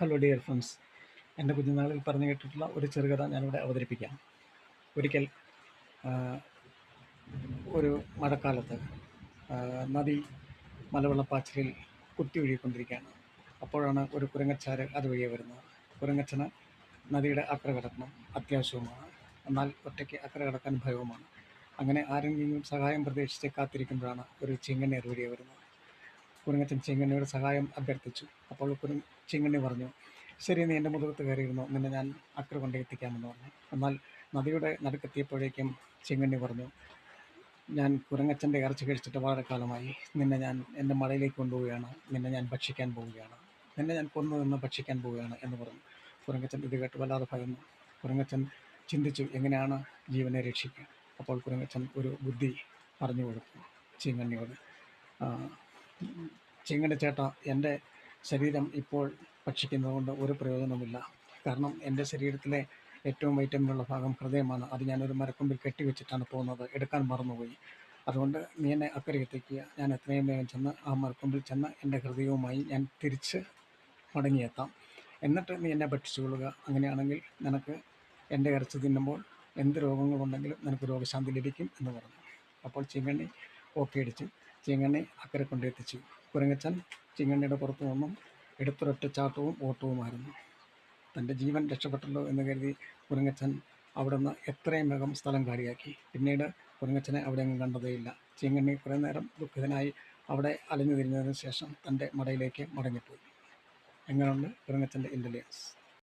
Hello dear friends, എൻ്റെ കുഞ്ഞുനാളിൽ പറഞ്ഞു കേട്ടിട്ടുള്ള ഒരു ചെറുകഥ ഞാനിവിടെ അവതരിപ്പിക്കാം. ഒരിക്കൽ ആ, ഒരു മഴക്കാലത്ത് ആ, നദി മലവെള്ളപ്പാച്ചിലിൽ കുത്തി ഒഴുകിക്കൊണ്ടിരിക്കുകയാണ്. അപ്പോഴാണ് ഒരു കുരങ്ങച്ചാര് അതുവഴിയെ വരുന്നത്. കുരങ്ങച്ചന് നദിയുടെ അക്കരെ കടക്കണം അത്യാവശ്യവുമാണ്, എന്നാൽ ഒറ്റയ്ക്ക് അക്കരെ കടക്കാൻ ഭയവുമാണ്. അങ്ങനെ ആരെങ്കിലും സഹായം പ്രതീക്ഷിച്ച് കാത്തിരിക്കുമ്പോഴാണ് ഒരു ചിങ്ങണ്ണി അതുവഴിയെ വരുന്നത്. കുരങ്ങച്ചൻ ചിങ്ങണ്ണിയുടെ സഹായം അഭ്യർത്ഥിച്ചു. അപ്പോൾ ചിങ്ങണ്ണി പറഞ്ഞു, ശരി, നീ എൻ്റെ മുതുകത്ത് കയറിയിരുന്നു, നിന്നെ ഞാൻ അക്കരെ കൊണ്ട് എത്തിക്കാമെന്ന് പറഞ്ഞു. എന്നാൽ നദിയുടെ നടുക്കെത്തിയപ്പോഴേക്കും ചിങ്ങണ്ണി പറഞ്ഞു, ഞാൻ കുരങ്ങച്ചൻ്റെ ഇറച്ചി കഴിച്ചിട്ട് വളരെ കാലമായി. നിന്നെ ഞാൻ എൻ്റെ മടയിലേക്ക് കൊണ്ടുപോവുകയാണ്, നിന്നെ ഞാൻ ഭക്ഷിക്കാൻ പോവുകയാണ്, നിന്നെ ഞാൻ കൊന്നു നിന്ന് ഭക്ഷിക്കാൻ പോവുകയാണ് എന്ന് പറഞ്ഞു. കുരങ്ങച്ചൻ ഇത് കേട്ട് വല്ലാതെ ഭയന്നു. കുരങ്ങച്ചൻ ചിന്തിച്ചു എങ്ങനെയാണ് ജീവനെ രക്ഷിക്കുക. അപ്പോൾ കുരങ്ങച്ചൻ ഒരു ബുദ്ധി പറഞ്ഞു കൊടുത്തു ചിങ്ങണ്ണിയോട്. ആ, ചിങ്ങണ്ണി ചേട്ടാ, എൻ്റെ ശരീരം ഇപ്പോൾ ഭക്ഷിക്കുന്നത് കൊണ്ട് ഒരു പ്രയോജനവുമില്ല. കാരണം എൻ്റെ ശരീരത്തിലെ ഏറ്റവും വൈറ്റമിനുള്ള ഭാഗം ഹൃദയമാണ്. അത് ഞാനൊരു മരക്കൊമ്പിൽ കെട്ടിവെച്ചിട്ടാണ് പോകുന്നത്, എടുക്കാൻ മറന്നുപോയി. അതുകൊണ്ട് നീ എന്നെ അക്കരെ എത്തിക്കുക. ഞാൻ എത്രയും വേഗം ചെന്ന് ആ മരക്കൊമ്പിൽ ചെന്ന് എൻ്റെ ഹൃദയവുമായി ഞാൻ തിരിച്ച് മടങ്ങിയെത്താം. എന്നിട്ട് നീ എന്നെ ഭക്ഷിച്ചുകൊള്ളുക. അങ്ങനെയാണെങ്കിൽ നിനക്ക് എൻ്റെ ഇറച്ചി തിന്നുമ്പോൾ എന്ത് രോഗങ്ങളുണ്ടെങ്കിലും നിനക്ക് രോഗശാന്തി ലഭിക്കും എന്ന് പറഞ്ഞു. അപ്പോൾ ചിങ്ങണ്ണി ഓക്കെ അടിച്ചു. ചിങ്ങണ്ണി അക്കരെ കൊണ്ടെത്തിച്ചു. കുരങ്ങച്ചൻ ചിങ്ങണ്ണിയുടെ പുറത്തു നിന്നും എടുത്തൊരൊറ്റ ചാട്ടവും ഓട്ടവുമായിരുന്നു. തൻ്റെ ജീവൻ രക്ഷപ്പെട്ടല്ലോ എന്ന് കരുതി കുരങ്ങച്ചൻ അവിടെ നിന്ന് എത്രയും വേഗം സ്ഥലം കാലിയാക്കി. പിന്നീട് കുരങ്ങച്ചനെ അവിടെ എങ്ങും കണ്ടതേയില്ല. ചിങ്ങണ്ണി കുറേ നേരം ദുഃഖിതനായി അവിടെ അലഞ്ഞു തിരിഞ്ഞതിന് ശേഷം തൻ്റെ മടയിലേക്ക് മടങ്ങിപ്പോയി. എങ്ങനെയുണ്ട് കുരങ്ങച്ചൻ്റെ ഇൻ്റലിജൻസ്?